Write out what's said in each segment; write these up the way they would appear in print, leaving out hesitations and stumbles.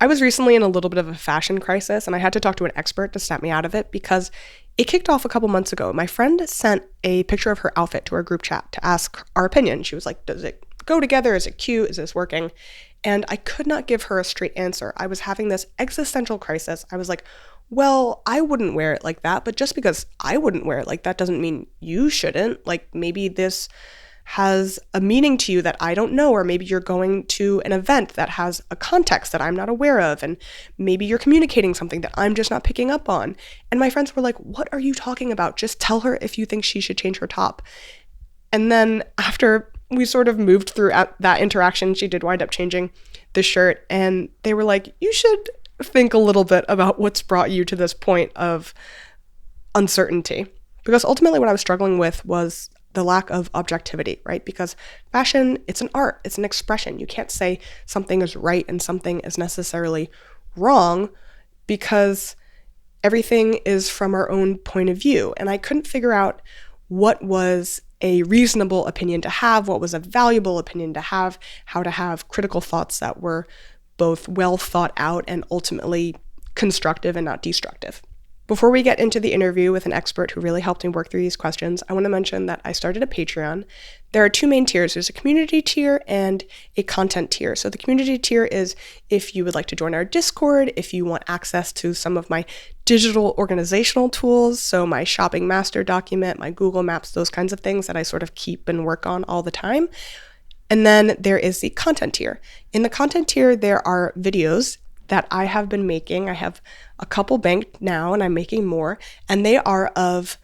I was recently in a little bit of a fashion crisis, and I had to talk to an expert to snap me out of it because it kicked off a couple months ago. My friend sent a picture of her outfit to our group chat to ask our opinion. She was like, does it go together? Is it cute? Is this working? And I could not give her a straight answer. I was having this existential crisis. I was like, well, I wouldn't wear it like that, but just because I wouldn't wear it like that doesn't mean you shouldn't. Like, maybe this has a meaning to you that I don't know, or maybe you're going to an event that has a context that I'm not aware of, and maybe you're communicating something that I'm just not picking up on. And my friends were like, what are you talking about? Just tell her if you think she should change her top. And then after we sort of moved through that interaction, she did wind up changing the shirt, and they were like, you should think a little bit about what's brought you to this point of uncertainty. Because ultimately what I was struggling with was the lack of objectivity, right? Because fashion, it's an art, it's an expression. You can't say something is right and something is necessarily wrong because everything is from our own point of view. And I couldn't figure out what was a reasonable opinion to have, what was a valuable opinion to have, how to have critical thoughts that were both well thought out and ultimately constructive and not destructive. Before we get into the interview with an expert who really helped me work through these questions, I want to mention that I started a Patreon. There are two main tiers. There's a community tier and a content tier. So the community tier is if you would like to join our Discord, if you want access to some of my digital organizational tools, so my shopping master document, my Google Maps, those kinds of things that I sort of keep and work on all the time. And then there is the content tier. In the content tier, there are videos that I have been making. I have a couple banked now and I'm making more, and they are of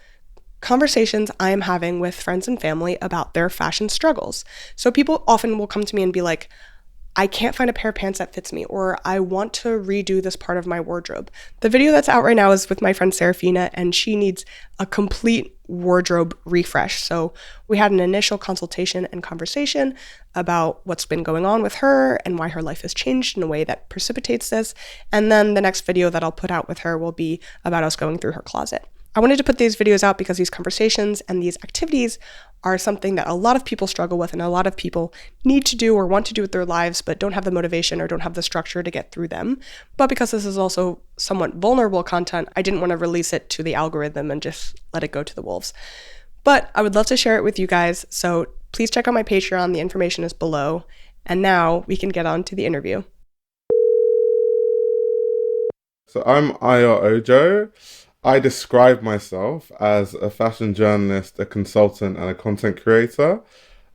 conversations I am having with friends and family about their fashion struggles. So people often will come to me and be like, I can't find a pair of pants that fits me, or I want to redo this part of my wardrobe. The video that's out right now is with my friend Serafina, and she needs a complete wardrobe refresh. So we had an initial consultation and conversation about what's been going on with her and why her life has changed in a way that precipitates this. And then the next video that I'll put out with her will be about us going through her closet. I wanted to put these videos out because these conversations and these activities are something that a lot of people struggle with and a lot of people need to do or want to do with their lives, but don't have the motivation or don't have the structure to get through them. But because this is also somewhat vulnerable content, I didn't want to release it to the algorithm and just let it go to the wolves. But I would love to share it with you guys, so please check out my Patreon. The information is below. And now we can get on to the interview. So I'm Ojo. I describe myself as a fashion journalist, a consultant, and a content creator.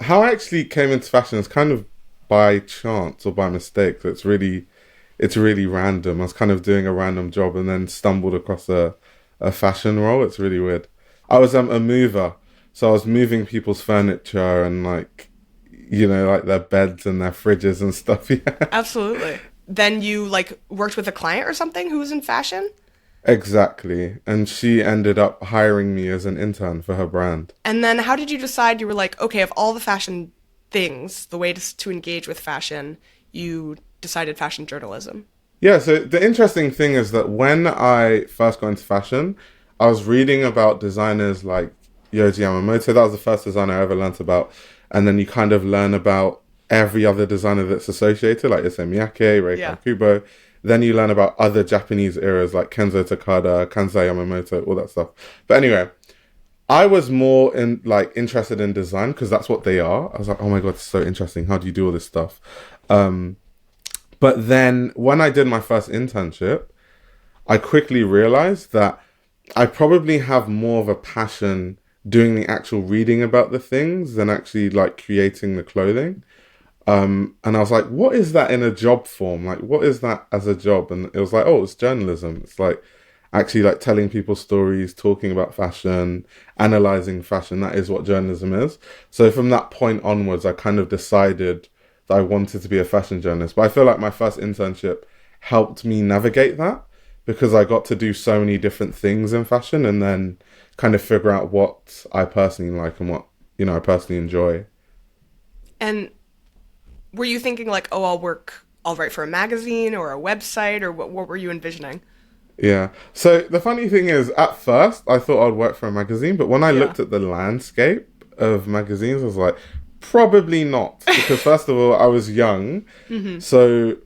How I actually came into fashion is kind of by chance or by mistake. So it's really random. I was kind of doing a random job and then stumbled across a fashion role. It's really weird. I was a mover. So I was moving people's furniture and like their beds and their fridges and stuff. Yeah. Absolutely. Then you worked with a client or something who was in fashion? Exactly. And she ended up hiring me as an intern for her brand. And then how did you decide you were like, okay, of all the fashion things, the way to engage with fashion, you decided fashion journalism? Yeah, so the interesting thing is that when I first got into fashion, I was reading about designers like Yohji Yamamoto. That was the first designer I ever learnt about. And then you kind of learn about every other designer that's associated, like Issey Miyake, Rei Kawakubo. Then you learn about other Japanese eras like Kenzo Takada, Kansai Yamamoto, all that stuff. But anyway, I was more interested in design because that's what they are. I was like, oh my God, it's so interesting. How do you do all this stuff? But then when I did my first internship, I quickly realized that I probably have more of a passion doing the actual reading about the things than actually creating the clothing. And I was like, what is that in a job form? What is that as a job? And it was like, oh, it's journalism. It's actually telling people stories, talking about fashion, analyzing fashion. That is what journalism is. So from that point onwards, I kind of decided that I wanted to be a fashion journalist. But I feel like my first internship helped me navigate that because I got to do so many different things in fashion and then kind of figure out what I personally like and what, I personally enjoy. And were you thinking I'll write for a magazine or a website, or what were you envisioning? Yeah. So the funny thing is, at first, I thought I'd work for a magazine, but when I looked at the landscape of magazines, I was like, probably not. Because first of all, I was young. Mm-hmm. So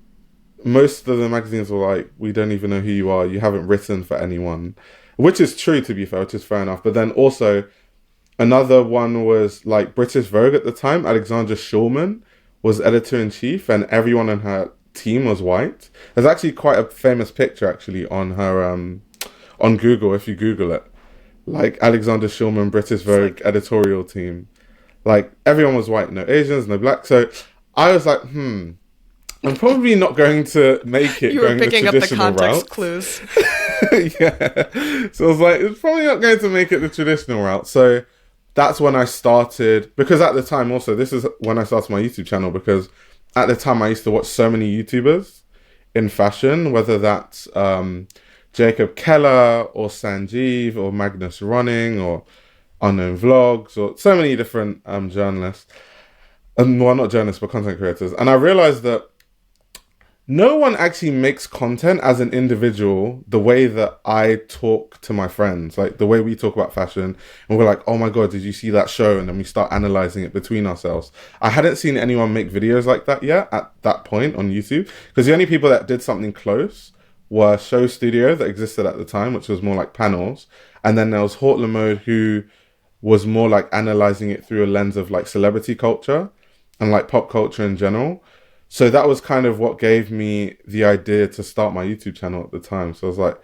most of the magazines were like, we don't even know who you are. You haven't written for anyone, which is true, to be fair, which is fair enough. But then also another one was like British Vogue at the time. Alexandra Shulman was editor-in-chief, and everyone on her team was white. There's actually quite a famous picture actually on her on Google, if you Google it. Like Alexander Shulman, British Vogue editorial team. Like everyone was white, no Asians, no black. So I was like, I'm probably not going to make it. You were picking up the context clues. Yeah. So I was like, it's probably not going to make it the traditional route. So that's when I started, because at the time also, this is when I started my YouTube channel, because at the time I used to watch so many YouTubers in fashion, whether that's Jacob Keller or Sanjeev or Magnus Running or Unknown Vlogs or so many different journalists. Well, not journalists, but content creators. And I realized that no one actually makes content as an individual the way that I talk to my friends, like the way we talk about fashion. And we're like, oh my God, did you see that show? And then we start analyzing it between ourselves. I hadn't seen anyone make videos like that yet at that point on YouTube, because the only people that did something close were Show Studio that existed at the time, which was more like panels. And then there was Haute Le Mode, who was more like analyzing it through a lens of like celebrity culture and like pop culture in general. So that was kind of what gave me the idea to start my YouTube channel at the time. So I was like,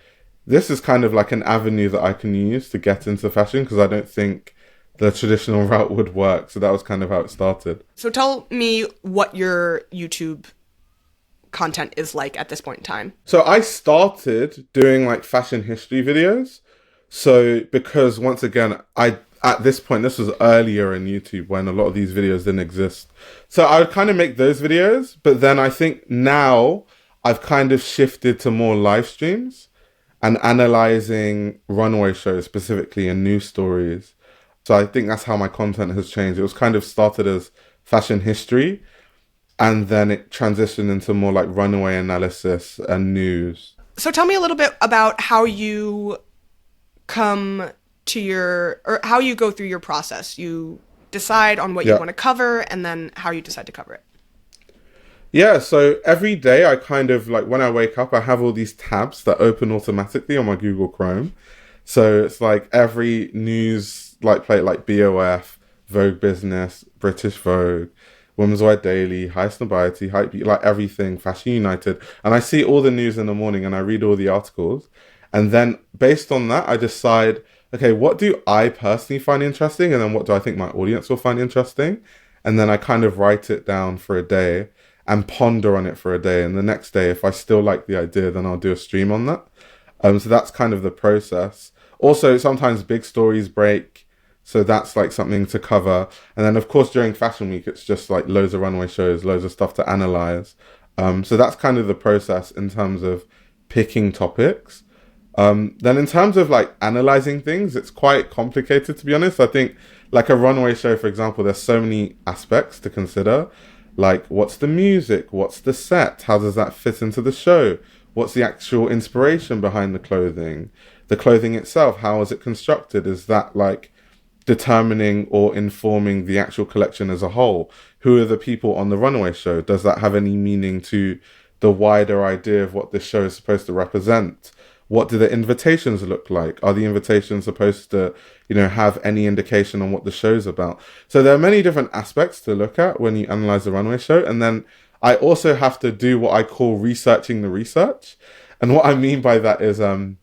this is kind of like an avenue that I can use to get into fashion, because I don't think the traditional route would work. So that was kind of how it started. So tell me what your YouTube content is like at this point in time. So I started doing like fashion history videos. So because once again, at this point, this was earlier in YouTube when a lot of these videos didn't exist. So I would kind of make those videos, but then I think now I've kind of shifted to more live streams and analyzing runway shows specifically and news stories. So I think that's how my content has changed. It was kind of started as fashion history, and then it transitioned into more like runway analysis and news. So tell me a little bit about how you come to or how you go through your process. You decide on what you want to cover, and then how you decide to cover it. Yeah, so every day I kind of like, when I wake up, I have all these tabs that open automatically on my Google Chrome. So it's like every news like plate, like BOF, Vogue Business, British Vogue, Women's Wear Daily, High Snobiety, Hype, like everything, Fashion United. And I see all the news in the morning and I read all the articles. And then based on that, I decide, okay, what do I personally find interesting? And then what do I think my audience will find interesting? And then I kind of write it down for a day and ponder on it for a day. And the next day, if I still like the idea, then I'll do a stream on that. So that's kind of the process. Also, sometimes big stories break. So that's like something to cover. And then, of course, during Fashion Week, it's just like loads of runway shows, loads of stuff to analyze. So that's kind of the process in terms of picking topics. Then in terms of like analyzing things, it's quite complicated, to be honest. I think like a runway show, for example, there's so many aspects to consider. Like, what's the music? What's the set? How does that fit into the show? What's the actual inspiration behind the clothing? The clothing itself, how is it constructed? Is that like determining or informing the actual collection as a whole? Who are the people on the runway show? Does that have any meaning to the wider idea of what this show is supposed to represent? What do the invitations look like? Are the invitations supposed to, have any indication on what the show's about? So there are many different aspects to look at when you analyze the runway show. And then I also have to do what I call researching the research. And what I mean by that is, and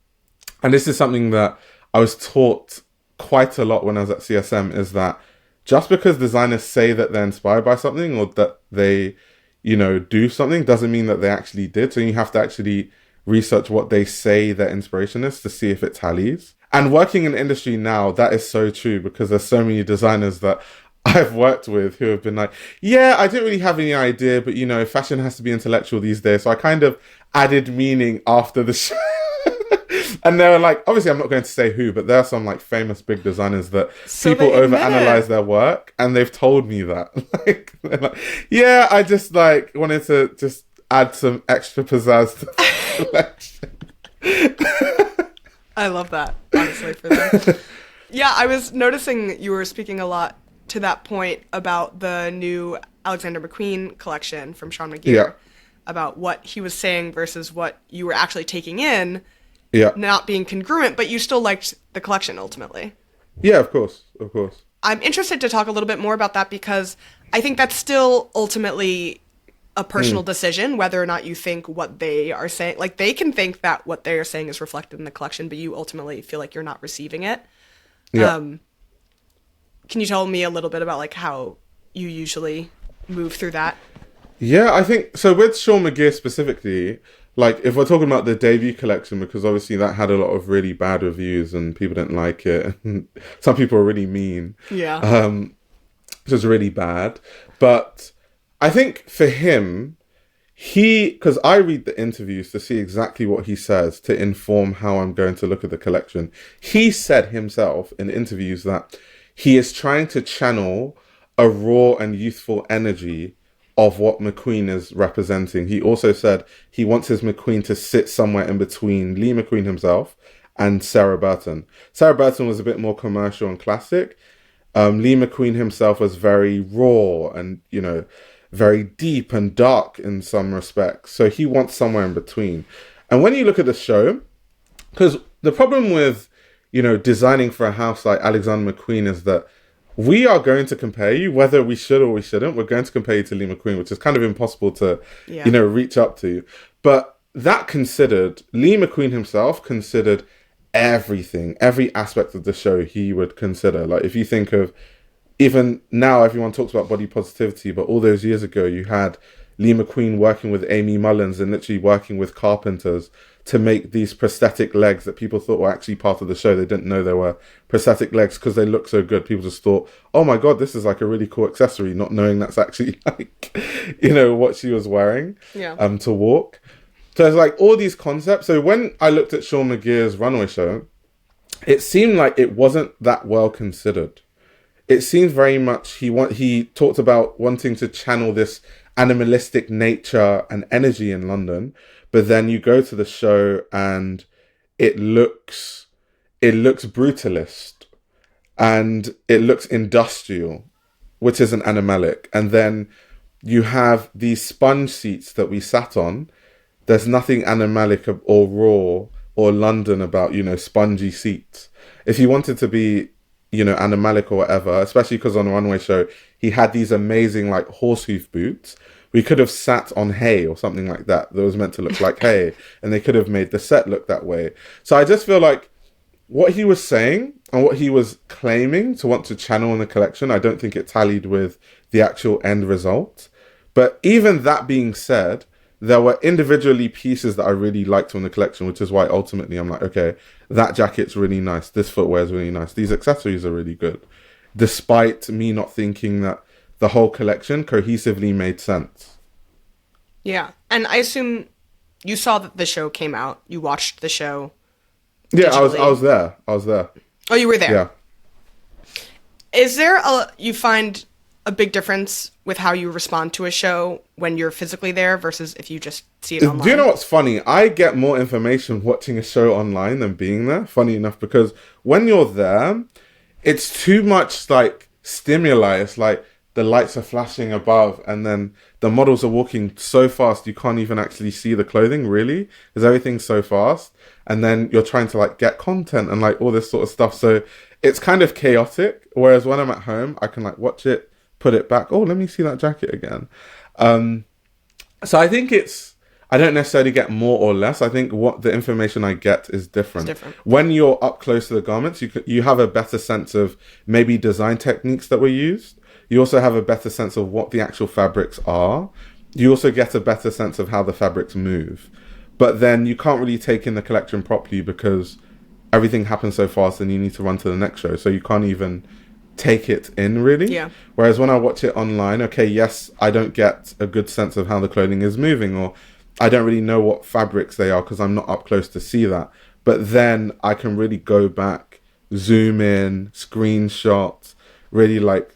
this is something that I was taught quite a lot when I was at CSM, is that just because designers say that they're inspired by something or that they, do something doesn't mean that they actually did. So you have to actually research what they say their inspiration is to see if it tallies. And working in the industry now, that is so true, because there's so many designers that I've worked with who have been like, yeah, I didn't really have any idea, but fashion has to be intellectual these days. So I kind of added meaning after the show. And they were like, obviously I'm not going to say who, but there are some like famous big designers that people overanalyze their work, and they've told me that. They're like, yeah, I just like wanted to just add some extra pizzazz to the collection. I love that, honestly, for them. Yeah, I was noticing you were speaking a lot to that point about the new Alexander McQueen collection from Sean McGirr. about what he was saying versus what you were actually taking in Yeah. not being congruent, but you still liked the collection ultimately. Yeah, of course. I'm interested to talk a little bit more about that because I think that's still ultimately a personal decision, whether or not you think what they are saying. Like, they can think that what they are saying is reflected in the collection, but you ultimately feel like you're not receiving it. Yeah. Can you tell me a little bit about, like, how you usually move through that? Yeah, I think so. With Sean McGirr specifically, like if we're talking about the debut collection, because obviously that had a lot of really bad reviews and people didn't like it. Some people are really mean. Yeah. It was really bad. But I think for him, because I read the interviews to see exactly what he says to inform how I'm going to look at the collection. He said himself in interviews that he is trying to channel a raw and youthful energy of what McQueen is representing. He also said he wants his McQueen to sit somewhere in between Lee McQueen himself and Sarah Burton. Sarah Burton was a bit more commercial and classic. Lee McQueen himself was very raw and, very deep and dark in some respects. So he wants somewhere in between. And when you look at the show, because the problem with, designing for a house like Alexander McQueen is that we are going to compare you, whether we should or we shouldn't. We're going to compare you to Lee McQueen, which is kind of impossible to, reach up to. But that considered, Lee McQueen himself considered everything, every aspect of the show he would consider. Like if you think of, even now everyone talks about body positivity, but all those years ago you had Lee McQueen working with Amy Mullins and literally working with carpenters to make these prosthetic legs that people thought were actually part of the show. They didn't know they were prosthetic legs because they look so good. People just thought, oh my God, this is like a really cool accessory, not knowing that's actually like, what she was wearing to walk. So it's like all these concepts. So when I looked at Sean McGirr's runway show, it seemed like it wasn't that well considered. It seemed very much, he talked about wanting to channel this animalistic nature and energy in London, but then you go to the show and it looks brutalist and it looks industrial, which isn't animalic. And then you have these sponge seats that we sat on. There's nothing animalic or raw or London about, spongy seats. If you wanted to be, animalic or whatever, especially because on the runway show, he had these amazing like horse hoof boots. We could have sat on hay or something like that was meant to look like hay, and they could have made the set look that way. So I just feel like what he was saying and what he was claiming to want to channel in the collection, I don't think it tallied with the actual end result. But even that being said, there were individually pieces that I really liked on the collection, which is why ultimately I'm like, okay, that jacket's really nice. This footwear is really nice. These accessories are really good. Despite me not thinking that the whole collection cohesively made sense. Yeah. And I assume you saw that the show came out. You watched the show. Yeah, I was there. Oh, you were there? Yeah. Is there you find a big difference with how you respond to a show when you're physically there versus if you just see it online? Do you know what's funny? I get more information watching a show online than being there, funny enough, because when you're there, it's too much like stimuli. It's like the lights are flashing above and then the models are walking so fast you can't even actually see the clothing, really, because everything's so fast. And then you're trying to like get content and like all this sort of stuff. So it's kind of chaotic. Whereas when I'm at home, I can like watch it, put it back. Oh, let me see that jacket again. So I think I don't necessarily get more or less. I think what the information I get is different. It's different. When you're up close to the garments, you have a better sense of maybe design techniques that were used. You also have a better sense of what the actual fabrics are. You also get a better sense of how the fabrics move. But then you can't really take in the collection properly because everything happens so fast and you need to run to the next show. So you can't even take it in, really. Yeah. Whereas when I watch it online, okay, yes, I don't get a good sense of how the clothing is moving, or I don't really know what fabrics they are because I'm not up close to see that. But then I can really go back, zoom in, screenshot, really like,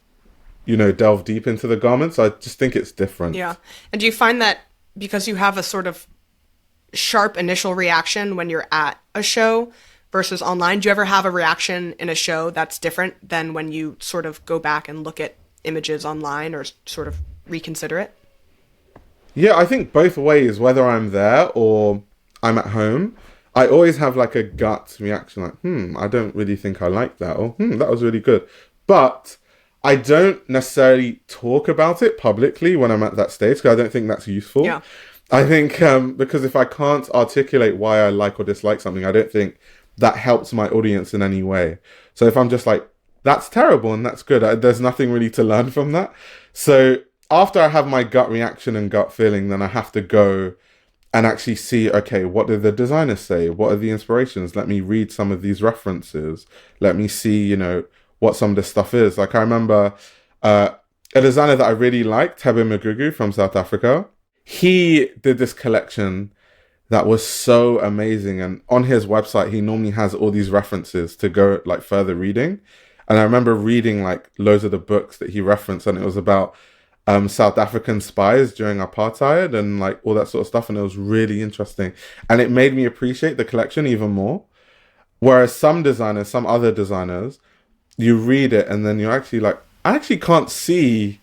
delve deep into the garments. I just think it's different. Yeah. And do you find that because you have a sort of sharp initial reaction when you're at a show versus online, do you ever have a reaction in a show that's different than when you sort of go back and look at images online or sort of reconsider it? Yeah, I think both ways, whether I'm there or I'm at home, I always have like a gut reaction like, I don't really think I like that, or that was really good. But I don't necessarily talk about it publicly when I'm at that stage because I don't think that's useful. Yeah. I think because if I can't articulate why I like or dislike something, I don't think that helps my audience in any way. So if I'm just like, that's terrible and that's good, there's nothing really to learn from that. So after I have my gut reaction and gut feeling, then I have to go and actually see, okay, what did the designers say? What are the inspirations? Let me read some of these references. Let me see, what some of this stuff is. Like I remember a designer that I really liked, Thebe Magugu from South Africa. He did this collection that was so amazing. And on his website, he normally has all these references to go like further reading. And I remember reading like loads of the books that he referenced, and it was about South African spies during apartheid and like all that sort of stuff. And it was really interesting. And it made me appreciate the collection even more. Whereas some other designers, you read it and then you're actually like, I actually can't see.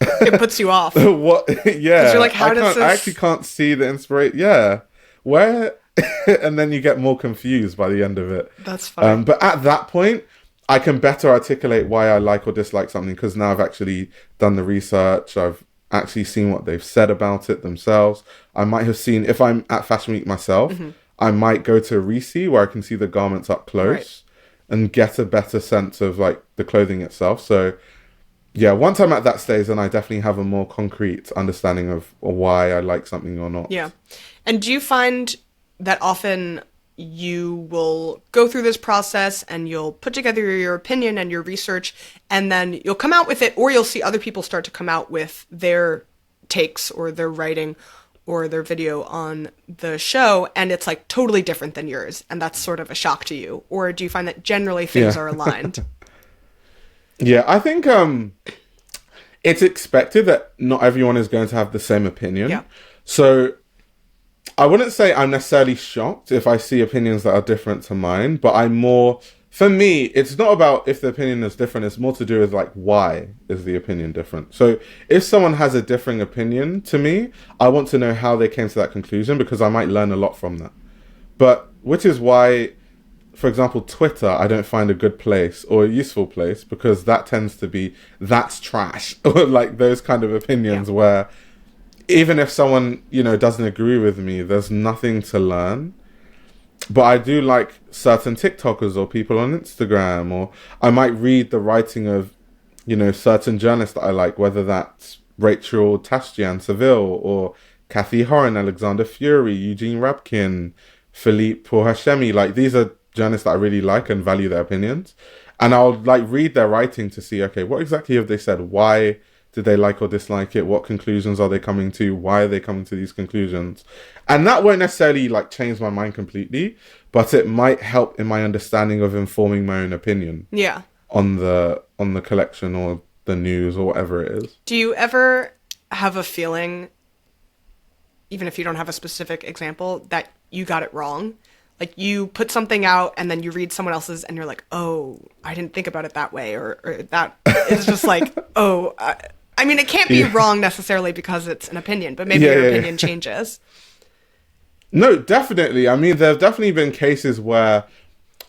It puts you off. What? Yeah. You're like, I actually can't see the inspiration. Yeah. Where? And then you get more confused by the end of it. That's fine. But at that point, I can better articulate why I like or dislike something because now I've actually done the research. I've actually seen what they've said about it themselves. I might have seen, if I'm at Fashion Week myself, I might go to a re-see where I can see the garments up close and get a better sense of like the clothing itself. So yeah, once I'm at that stage, then I definitely have a more concrete understanding of why I like something or not. Yeah. And do you find that often you will go through this process and you'll put together your opinion and your research, and then you'll come out with it, or you'll see other people start to come out with their takes or their writing or their video on the show, and it's like totally different than yours, and that's sort of a shock to you? Or do you find that generally things are aligned? Yeah, I think it's expected that not everyone is going to have the same opinion. Yeah. So I wouldn't say I'm necessarily shocked if I see opinions that are different to mine, but for me, it's not about if the opinion is different, it's more to do with like, why is the opinion different? So if someone has a differing opinion to me, I want to know how they came to that conclusion because I might learn a lot from that. But which is why, for example, Twitter, I don't find a good place or a useful place because that tends to be, that's trash, or like those kind of opinions where even if someone, doesn't agree with me, there's nothing to learn. But I do like certain TikTokers or people on Instagram, or I might read the writing of, certain journalists that I like, whether that's Rachel Tastian Seville or Kathy Horan, Alexander Fury, Eugene Rabkin, Philippe Pourhachemi. Like these are journalists that I really like and value their opinions. And I'll like read their writing to see, okay, what exactly have they said? Why did they like or dislike it? What conclusions are they coming to? Why are they coming to these conclusions? And that won't necessarily like change my mind completely, but it might help in my understanding of informing my own opinion. Yeah. On the collection or the news or whatever it is. Do you ever have a feeling, even if you don't have a specific example, that you got it wrong? Like you put something out and then you read someone else's and you're like, oh, I didn't think about it that way. Or that is just like, oh, I mean, it can't be wrong necessarily because it's an opinion, but maybe your opinion changes. No, definitely. I mean, there have definitely been cases where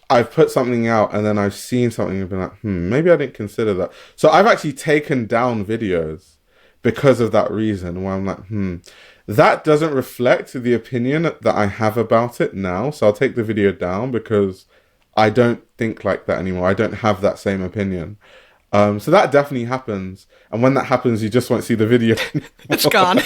I've put something out and then I've seen something and been like, maybe I didn't consider that. So I've actually taken down videos because of that reason, where I'm like, that doesn't reflect the opinion that I have about it now. So I'll take the video down because I don't think like that anymore. I don't have that same opinion. So that definitely happens. And when that happens, you just won't see the video anymore. It's gone.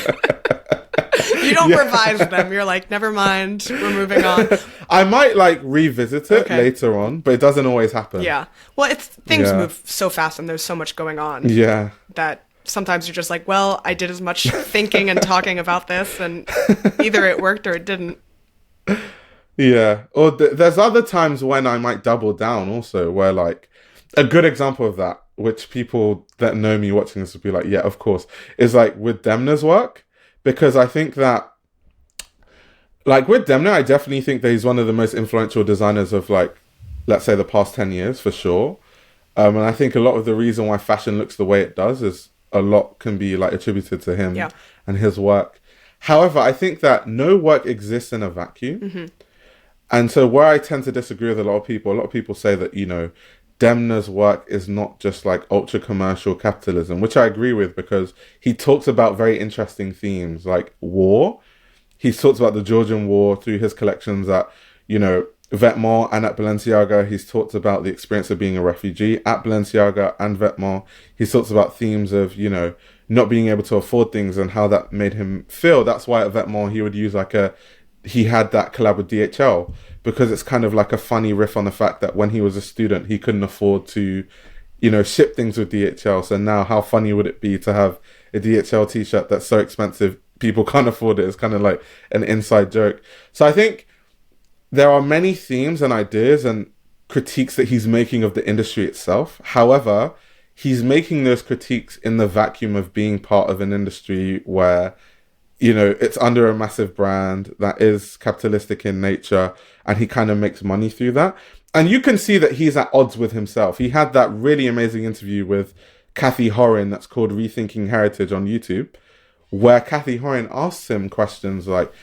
You don't revise them. You're like, never mind, we're moving on. I might like revisit it later on, but it doesn't always happen. Yeah. Well, things move so fast and there's so much going on. Yeah. That sometimes you're just like, well, I did as much thinking and talking about this, and either it worked or it didn't. Yeah. Or there's other times when I might double down also, where like a good example of that, which people that know me watching this would be like, yeah, of course, is like with Demna's work. Because I think that, like with Demna, I definitely think that he's one of the most influential designers of like, let's say the past 10 years for sure. And I think a lot of the reason why fashion looks the way it does is a lot can be like attributed to him and his work. However, I think that no work exists in a vacuum. Mm-hmm. And so where I tend to disagree with a lot of people say that, Demna's work is not just like ultra commercial capitalism, which I agree with, because he talks about very interesting themes like war. He talks about the Georgian War through his collections at, Vetements and at Balenciaga. He's talked about the experience of being a refugee at Balenciaga and Vetements. He talks about themes of, not being able to afford things and how that made him feel. That's why at Vetements he would use he had that collab with DHL, because it's kind of like a funny riff on the fact that when he was a student, he couldn't afford to, ship things with DHL. So now how funny would it be to have a DHL t-shirt that's so expensive, people can't afford it? It's kind of like an inside joke. So I think there are many themes and ideas and critiques that he's making of the industry itself. However, he's making those critiques in the vacuum of being part of an industry where, it's under a massive brand that is capitalistic in nature, and he kind of makes money through that. And you can see that he's at odds with himself. He had that really amazing interview with Kathy Horan that's called Rethinking Heritage on YouTube, where Kathy Horan asks him questions like,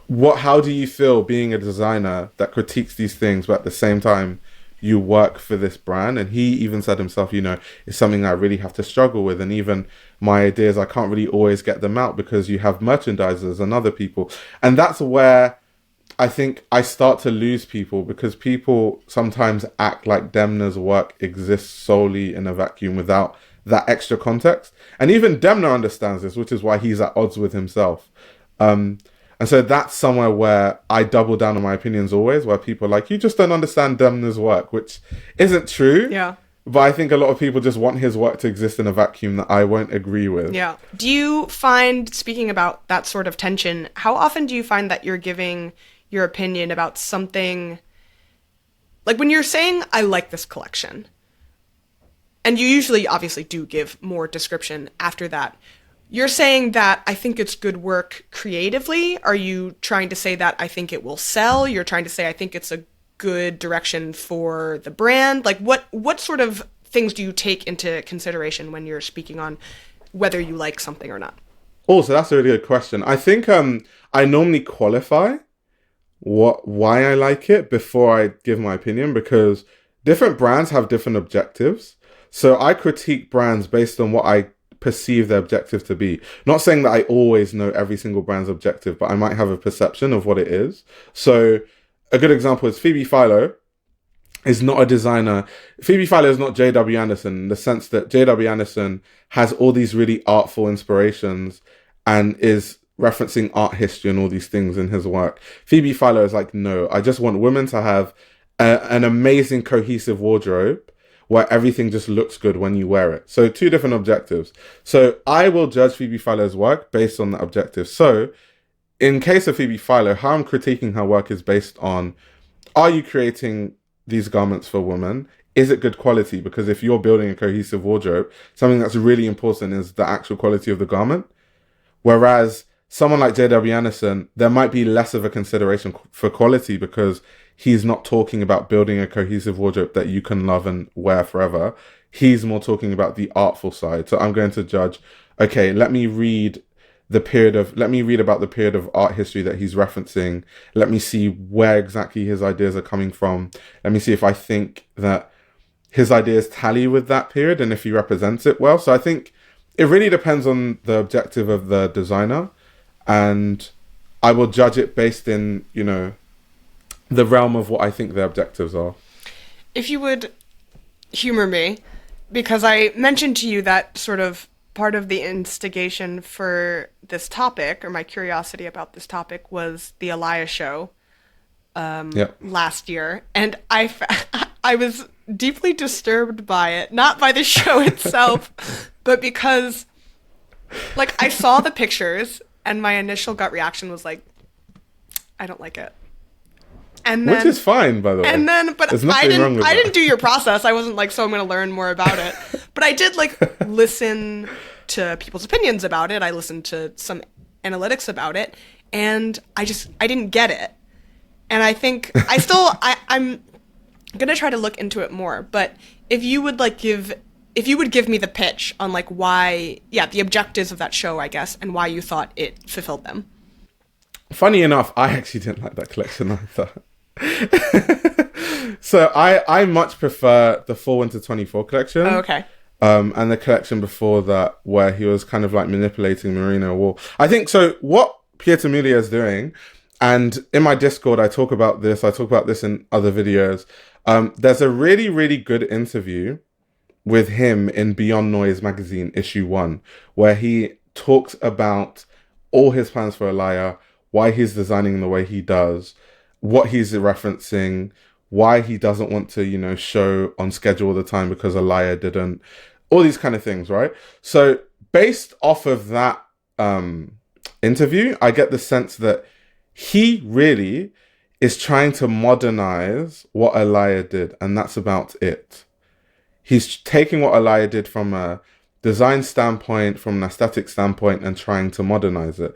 how do you feel being a designer that critiques these things, but at the same time you work for this brand? And he even said himself, it's something I really have to struggle with. And even my ideas, I can't really always get them out because you have merchandisers and other people. And that's where I think I start to lose people, because people sometimes act like Demna's work exists solely in a vacuum without that extra context. And even Demna understands this, which is why he's at odds with himself. And so that's somewhere where I double down on my opinions always, where people are like, you just don't understand Demna's work, which isn't true. Yeah. But I think a lot of people just want his work to exist in a vacuum that I won't agree with. Yeah. Do you find, speaking about that sort of tension, how often do you find that you're giving your opinion about something, like when you're saying, I like this collection, and you usually obviously do give more description after that, you're saying that I think it's good work creatively? Are you trying to say that I think it will sell? You're trying to say I think it's a good direction for the brand? Like what sort of things do you take into consideration when you're speaking on whether you like something or not? Also, that's a really good question. I think I normally qualify why I like it before I give my opinion, because different brands have different objectives. So I critique brands based on what I perceive their objective to be. Not saying that I always know every single brand's objective, but I might have a perception of what it is. So a good example is Phoebe Philo is not a designer. Phoebe Philo is not J.W. Anderson, in the sense that J.W. Anderson has all these really artful inspirations and is referencing art history and all these things in his work. Phoebe Philo is like, no, I just want women to have an amazing cohesive wardrobe where everything just looks good when you wear it. So two different objectives. So I will judge Phoebe Philo's work based on that objective. So in case of Phoebe Philo, how I'm critiquing her work is based on, are you creating these garments for women? Is it good quality? Because if you're building a cohesive wardrobe, something that's really important is the actual quality of the garment. Whereas someone like J.W. Anderson, there might be less of a consideration for quality because he's not talking about building a cohesive wardrobe that you can love and wear forever. He's more talking about the artful side. So I'm going to judge, okay, let me read about the period of art history that he's referencing. Let me see where exactly his ideas are coming from. Let me see if I think that his ideas tally with that period and if he represents it well. So I think it really depends on the objective of the designer, and I will judge it based in, the realm of what I think their objectives are. If you would humor me, because I mentioned to you that sort of part of the instigation for this topic, or my curiosity about this topic, was the Alaïa show last year, and I was deeply disturbed by it, not by the show itself, but because, like, I saw the pictures, and my initial gut reaction was like, I don't like it. And then, which is fine, by the way. And then, but I didn't do your process. I wasn't like, so I'm going to learn more about it. But I did listen to people's opinions about it. I listened to some analytics about it, and I didn't get it. And I think I'm going to try to look into it more. But if you would give if you would give me the pitch on like why, the objectives of that show, I guess, and why you thought it fulfilled them. Funny enough, I actually didn't like that collection either. So I much prefer the Fall Winter 24 collection. Oh, okay. And the collection before that, where he was kind of like manipulating merino wool. I think so. What Pietamuglia is doing, and in my Discord, I talk about this. I talk about this in other videos. There's a really, really good interview with him in Beyond Noise magazine, issue 1, where he talks about all his plans for Alaïa, why he's designing the way he does, what he's referencing, why he doesn't want to, show on schedule all the time because Alaïa didn't, all these kind of things, right? So based off of that interview, I get the sense that he really is trying to modernize what Alaïa did, and that's about it. He's taking what Alaïa did from a design standpoint, from an aesthetic standpoint, and trying to modernize it.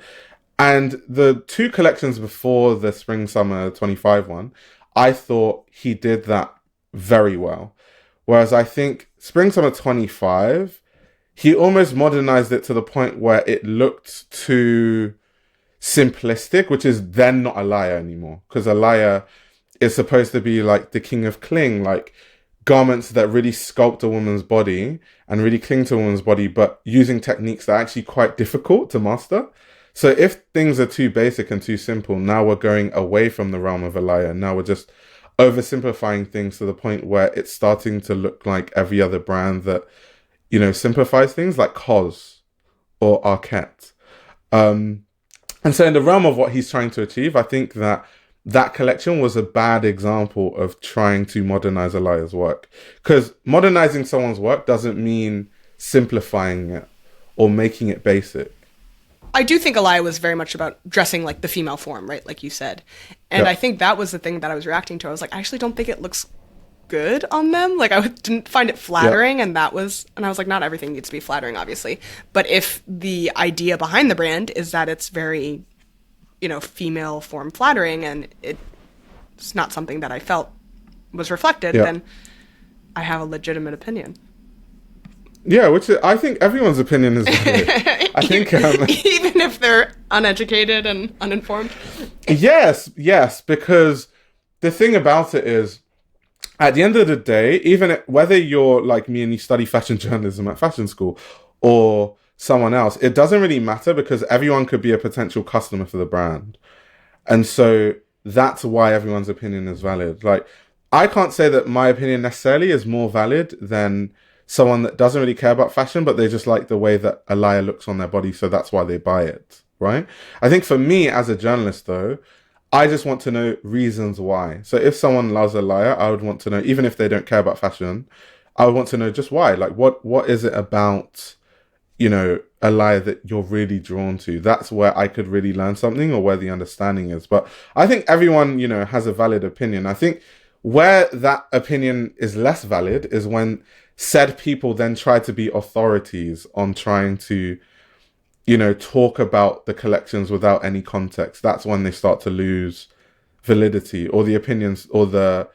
And the 2 collections before the Spring-Summer 25 one, I thought he did that very well. Whereas I think Spring-Summer 25, he almost modernized it to the point where it looked too simplistic, which is then not Alaïa anymore. Because Alaïa is supposed to be like the king of cling, like garments that really sculpt a woman's body and really cling to a woman's body, but using techniques that are actually quite difficult to master. So if things are too basic and too simple, now we're going away from the realm of Alaïa. Now we're just oversimplifying things to the point where it's starting to look like every other brand that, simplifies things like COS or Arquette. And so in the realm of what he's trying to achieve, I think that collection was a bad example of trying to modernize Alaïa's work. Because modernizing someone's work doesn't mean simplifying it or making it basic. I do think Alaïa was very much about dressing like the female form, right? Like you said. And I think that was the thing that I was reacting to. I was like, I actually don't think it looks good on them. Like I didn't find it flattering. And I was like, not everything needs to be flattering, obviously. But if the idea behind the brand is that it's very, female form flattering and it's not something that I felt was reflected, then I have a legitimate opinion. Yeah, which I think everyone's opinion is valid. I think even if they're uneducated and uninformed. Yes, because the thing about it is, at the end of the day, even whether you're like me and you study fashion journalism at fashion school or someone else, it doesn't really matter because everyone could be a potential customer for the brand. And so that's why everyone's opinion is valid. Like, I can't say that my opinion necessarily is more valid than someone that doesn't really care about fashion, but they just like the way that Alaïa looks on their body, so that's why they buy it, right? I think for me as a journalist, though, I just want to know reasons why. So if someone loves Alaïa, I would want to know, even if they don't care about fashion, I would want to know just why. Like, what is it about, Alaïa that you're really drawn to? That's where I could really learn something, or where the understanding is. But I think everyone, has a valid opinion. I think where that opinion is less valid is when said people then try to be authorities on trying to, talk about the collections without any context. That's when they start to lose validity, or the opinions or the,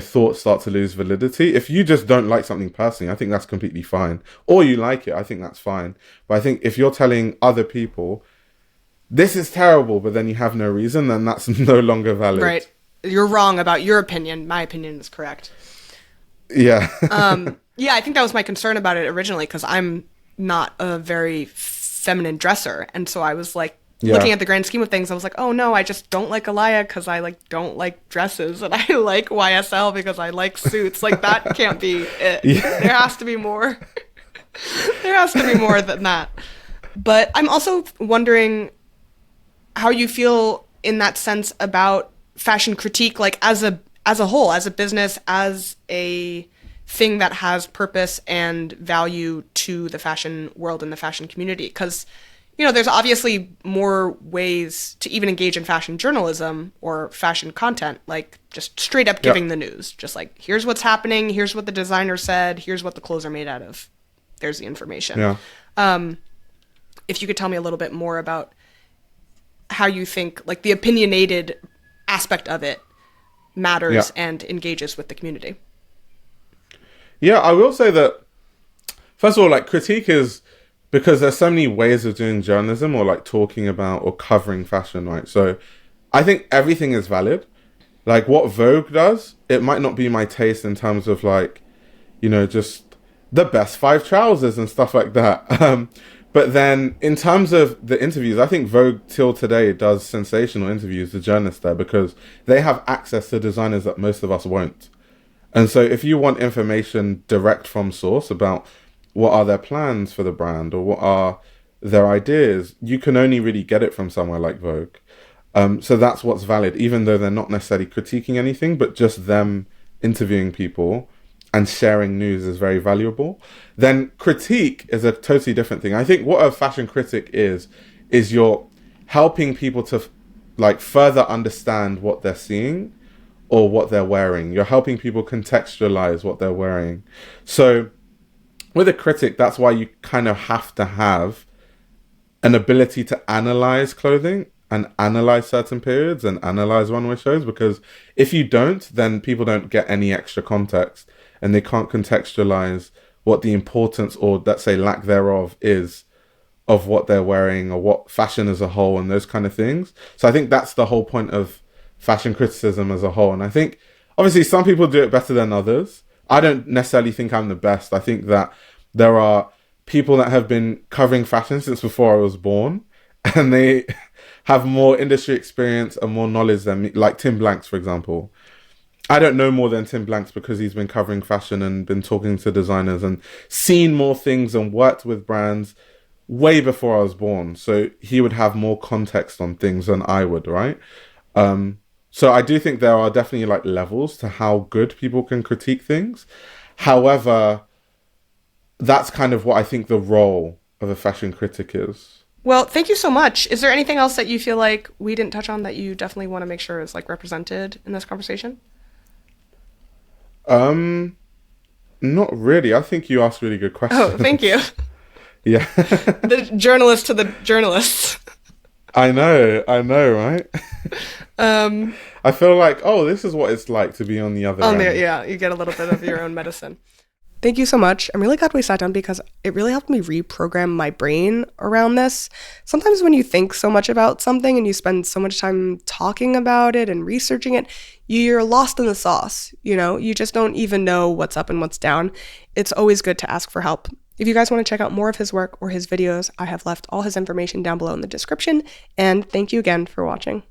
thoughts start to lose validity. If you just don't like something personally, I think that's completely fine. Or you like it, I think that's fine. But I think if you're telling other people, this is terrible, but then you have no reason, then that's no longer valid. Right. You're wrong about your opinion. My opinion is correct. Yeah. Yeah, I think that was my concern about it originally, because I'm not a very feminine dresser. And so I was like, looking at the grand scheme of things, I was like, oh no, I just don't like Alaïa because I don't like dresses, and I like YSL because I like suits. Like, that can't be it. Yeah. There has to be more. There has to be more than that. But I'm also wondering how you feel in that sense about fashion critique, like as a whole, as a business, as a thing that has purpose and value to the fashion world and the fashion community. Because, there's obviously more ways to even engage in fashion journalism or fashion content, like just straight up giving the news. Just like, here's what's happening, here's what the designer said, here's what the clothes are made out of. There's the information. Yeah. If you could tell me a little bit more about how you think, like, the opinionated aspect of it matters and engages with the community. Yeah, I will say that first of all, like critique is because there's so many ways of doing journalism or like talking about or covering fashion, right? So I think everything is valid. Like what Vogue does, it might not be my taste in terms of like, you know, just the best 5 trousers and stuff like that. But then in terms of the interviews, I think Vogue till today does sensational interviews, the journalists there, because they have access to designers that most of us won't. And so if you want information direct from source about what are their plans for the brand or what are their ideas, you can only really get it from somewhere like Vogue. So that's what's valid, even though they're not necessarily critiquing anything, but just them interviewing people and sharing news is very valuable. Then critique is a totally different thing. I think what a fashion critic is you're helping people to like further understand what they're seeing or what they're wearing. You're helping people contextualize what they're wearing. So with a critic, that's why you kind of have to have an ability to analyze clothing and analyze certain periods and analyze runway shows, because if you don't, then people don't get any extra context and they can't contextualize what the importance or, let's say, lack thereof is of what they're wearing or what fashion as a whole and those kind of things. So I think that's the whole point of fashion criticism as a whole. And I think obviously some people do it better than others. I don't necessarily think I'm the best. I think that there are people that have been covering fashion since before I was born, and they have more industry experience and more knowledge than me, like Tim Blanks, for example. I don't know more than Tim Blanks because he's been covering fashion and been talking to designers and seen more things and worked with brands way before I was born. So he would have more context on things than I would, right? So I do think there are definitely like levels to how good people can critique things. However, that's kind of what I think the role of a fashion critic is. Well, thank you so much. Is there anything else that you feel like we didn't touch on that you definitely want to make sure is like represented in this conversation? Not really. I think you asked really good questions. Oh, thank you. Yeah. The journalist to the journalists. I know, right? I feel like, oh, this is what it's like to be on the other end. Yeah, you get a little bit of your own medicine. Thank you so much. I'm really glad we sat down because it really helped me reprogram my brain around this. Sometimes when you think so much about something and you spend so much time talking about it and researching it, you're lost in the sauce, you know? You just don't even know what's up and what's down. It's always good to ask for help. If you guys want to check out more of his work or his videos, I have left all his information down below in the description. And thank you again for watching.